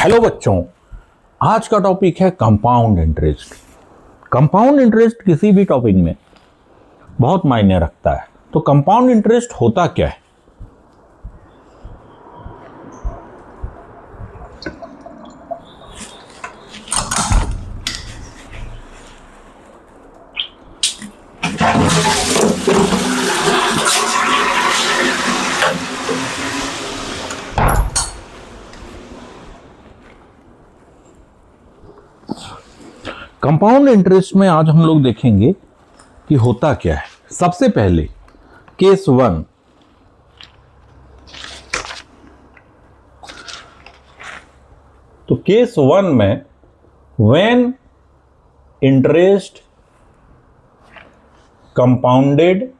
Hello बच्चों, आज का टॉपिक है कंपाउंड इंटरेस्ट। कंपाउंड इंटरेस्ट किसी भी टॉपिक में बहुत मायने रखता है। तो कंपाउंड इंटरेस्ट होता क्या है? कंपाउंड इंटरेस्ट में आज हम लोग देखेंगे कि होता क्या है। सबसे पहले केस 1, तो केस 1 में व्हेन इंटरेस्ट कंपाउंडेड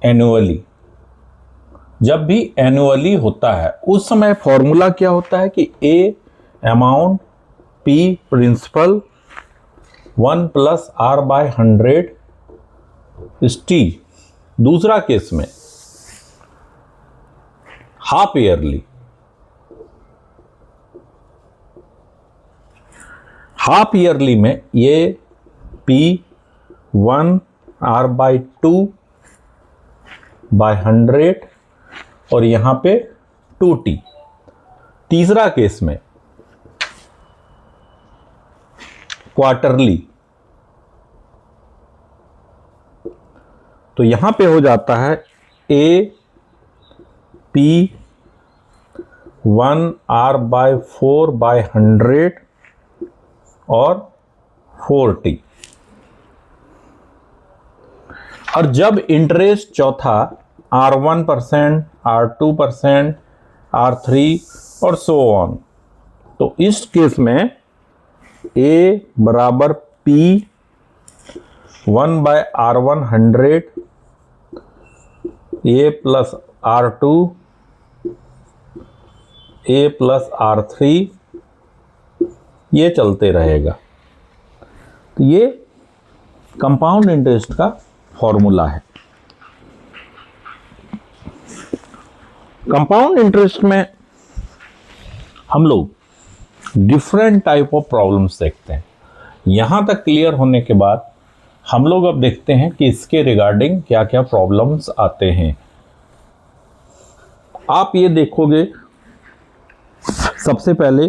एनुअली, जब भी एनुअली होता है उस समय फॉर्मूला क्या होता है कि a amount P principal 1 + R/100 is T। दूसरा केस में हाफ ईयरली, हाफ ईयरली में ये P 1 R/2/100 और यहां पे 2T। तीसरा केस में क्वार्टरली, तो यहां पे हो जाता है A P 1 R/4/100 और 4T। और जब इंटरेस्ट चौथा R1%, R2%, R3 और सो ऑन, तो इस केस में A बराबर P 1/R100 A + R2 A + R3 ये चलते रहेगा। तो ये कंपाउंड इंटरेस्ट का फॉर्मूला है। कंपाउंड इंटरेस्ट में हम लोग डिफरेंट टाइप ऑफ प्रॉब्लम्स देखते हैं। यहां तक क्लियर होने के बाद हम लोग अब देखते हैं कि इसके रिगार्डिंग क्या क्या प्रॉब्लम्स आते हैं। आप ये देखोगे, सबसे पहले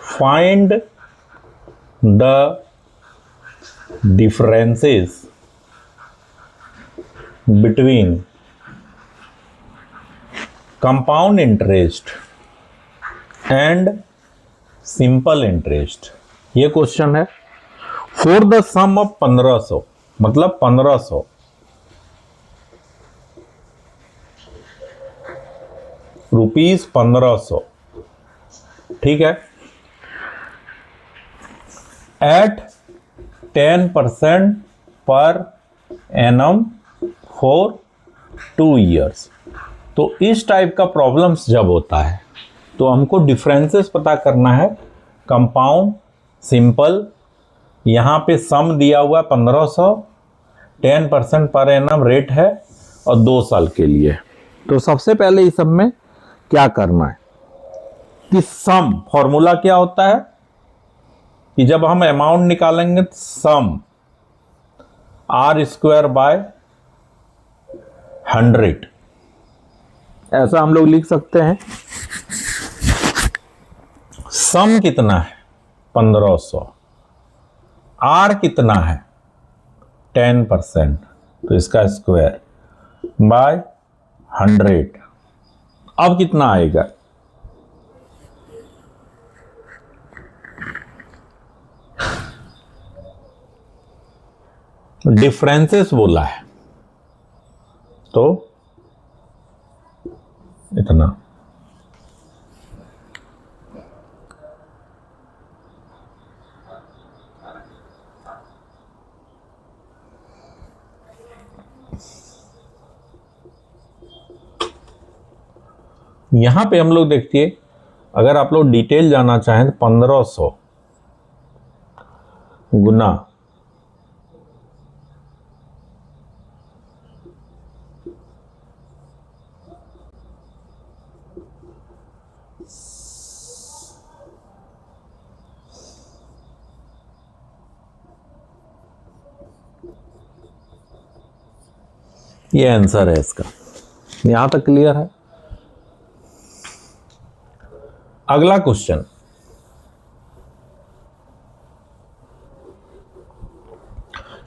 find the differences between compound interest and simple interest। ये क्वेश्चन है। फॉर द सम ऑफ 1500, मतलब 1500 रुपीज 1500, ठीक है, एट 10% पर एनम फॉर 2 ईयर्स। तो इस टाइप का प्रॉब्लम्स जब होता है तो हमको डिफरेंसेस पता करना है कंपाउंड, सिंपल। यहाँ पे सम दिया हुआ 1500, 10% पर एनम रेट है और 2 साल के लिए। तो सबसे पहले इस सब में क्या करना है कि सम फॉर्मूला क्या होता है कि जब हम अमाउंट निकालेंगे तो सम R²/100, ऐसा हम लोग लिख सकते हैं। सम कितना है 1500, R कितना है 10%, तो इसका स्क्वायर बाय 100। अब कितना आएगा, डिफरेंसेस बोला है तो इतना। यहां पे हम लोग देखिए, अगर आप लोग डिटेल जाना चाहें तो 1500 गुना ये आंसर है इसका। यहां तक क्लियर है। अगला क्वेश्चन,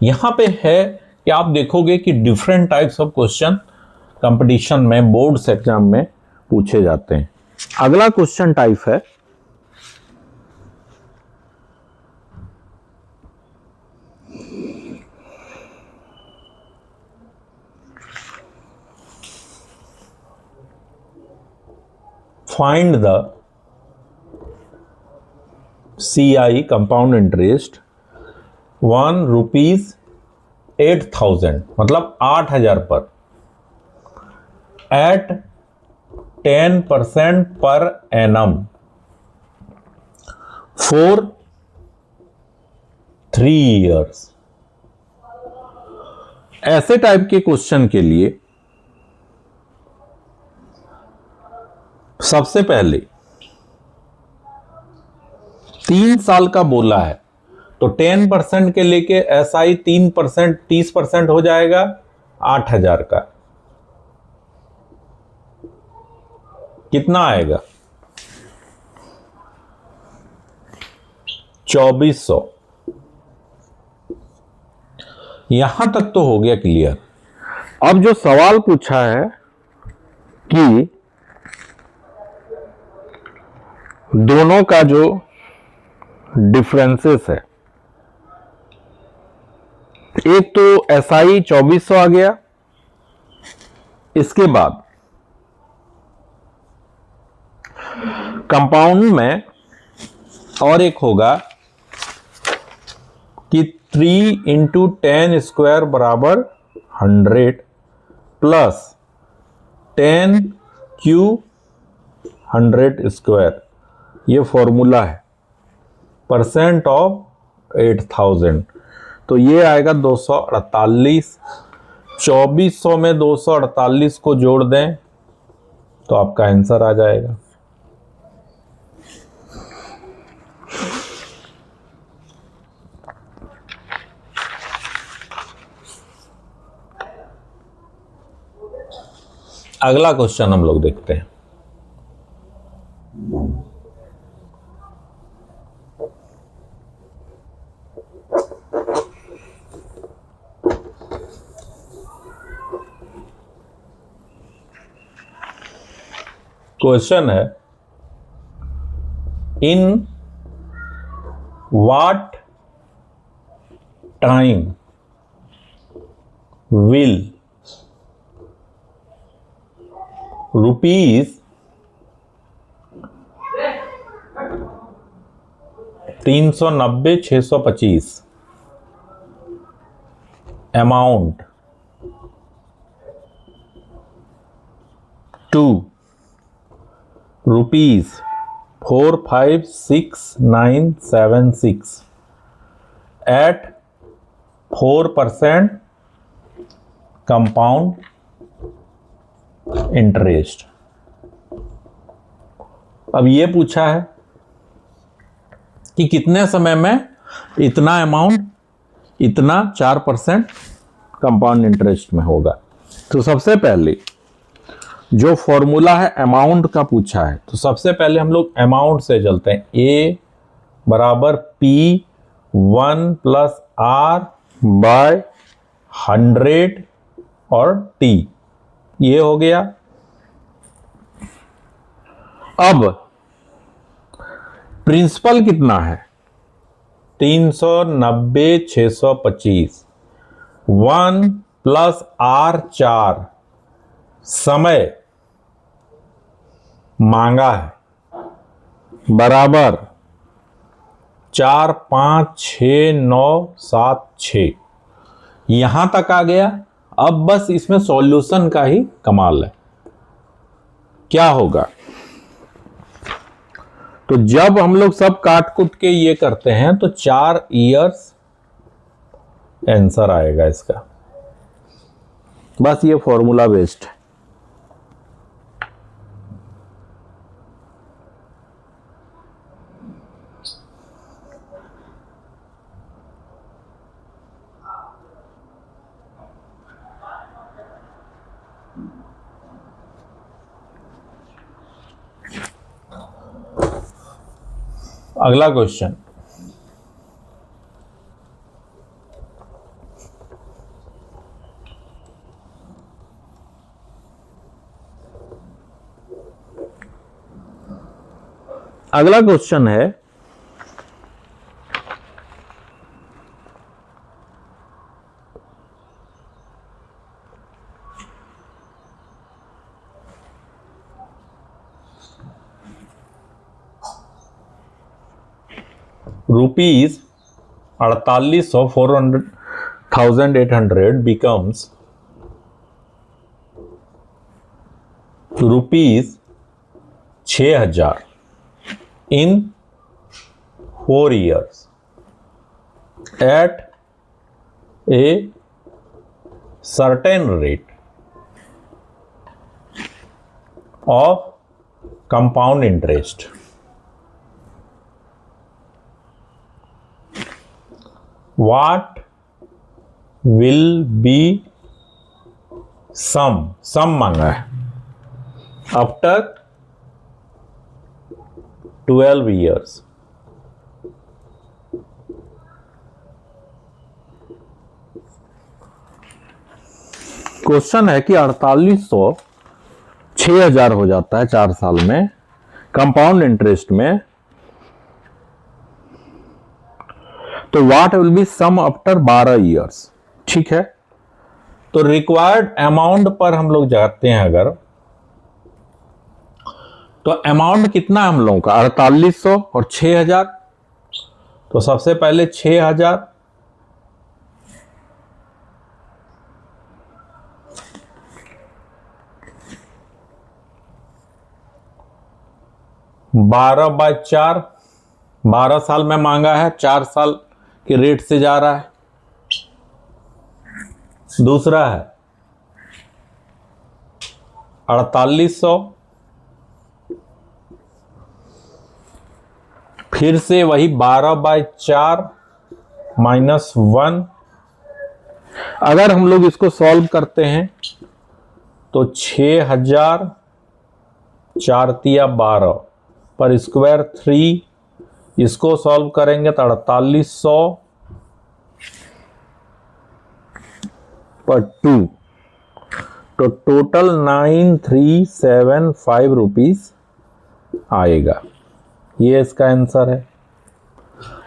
यहां पे है कि आप देखोगे कि different types of question competition में, बोर्ड्स एग्जाम में पूछे जाते हैं। अगला क्वेश्चन टाइप है find the CI compound interest 1 rupees 8,000 मतलब 8,000 पर एट 10% पर एनम फॉर 3 years। ऐसे टाइप के क्वेश्चन के लिए सबसे पहले 3 साल का बोला है, तो 10% के लेके SI 3% 30% हो जाएगा 8,000 का। कितना आएगा? 2400। यहां तक तो हो गया क्लियर। अब जो सवाल पूछा है कि दोनों का जो डिफरेंसेस है, एक तो SI 2400 आ गया, इसके बाद कंपाउंड में और एक होगा कि 3 इंटू 10 स्क्वायर बराबर 100 प्लस 10 क्यू 100 स्क्वायर, ये फॉर्मूला है परसेंट ऑफ 8,000। तो ये आएगा 248। 2400 में 248 को जोड़ दें तो आपका आंसर आ जाएगा। अगला क्वेश्चन हम लोग देखते हैं। क्वेश्चन है, in what time will rupees 390,625 amount to rupees 456,976 at 4% compound interest. अब ये पूछा है कि कितने समय में इतना अमाउंट, इतना 4% कंपाउंड इंटरेस्ट में होगा। तो सबसे पहले जो फॉर्मूला है अमाउंट का पूछा है, तो सबसे पहले हम लोग अमाउंट से चलते हैं। A बराबर P1 प्लस R बाय 100 और T, ये हो गया। अब प्रिंसिपल कितना है? 390,625। 1 प्लस R 4 समय मांगा है बराबर 4 5 6 9 7 6। यहां तक आ गया। अब बस इसमें सॉल्यूशन का ही कमाल है। क्या होगा? तो जब हम लोग सब काट कुट के ये करते हैं तो 4 ईयर्स आंसर आएगा इसका। बस ये फॉर्मूला बेस्ड है। अगला क्वेश्चन, अगला क्वेश्चन है rupees 4800 becomes rupees 6000 in 4 years at a certain rate of compound interest. What will be sum मांगा है after 12 years? क्वेश्चन है कि 4800 6000 हो जाता है 4 साल में कंपाउंड इंटरेस्ट में, तो what will be sum after 12 years. ठीक है, तो रिक्वायर्ड अमाउंट पर हम लोग जाते हैं अगर, तो अमाउंट कितना है हम लोगों का 4800 और 6000, तो सबसे पहले 6000 12/4, 12 साल में मांगा है, 4 साल के रेट से जा रहा है। दूसरा है 4800, फिर से वही 12/4 -1। अगर हम लोग इसको सॉल्व करते हैं तो 6000 4 तिया 12 पर स्क्वायर 3, इसको सॉल्व करेंगे तो 4800 पर 2, तो टोटल 9375 रुपीज आएगा। ये इसका आंसर है।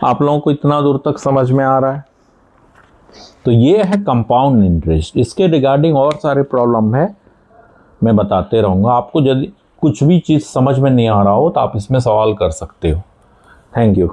आप लोगों को इतना दूर तक समझ में आ रहा है? तो ये है कंपाउंड इंटरेस्ट। इसके रिगार्डिंग और सारे प्रॉब्लम है, मैं बताते रहूँगा आपको। यदि कुछ भी चीज़ समझ में नहीं आ रहा हो तो आप इसमें सवाल कर सकते हो। Thank you.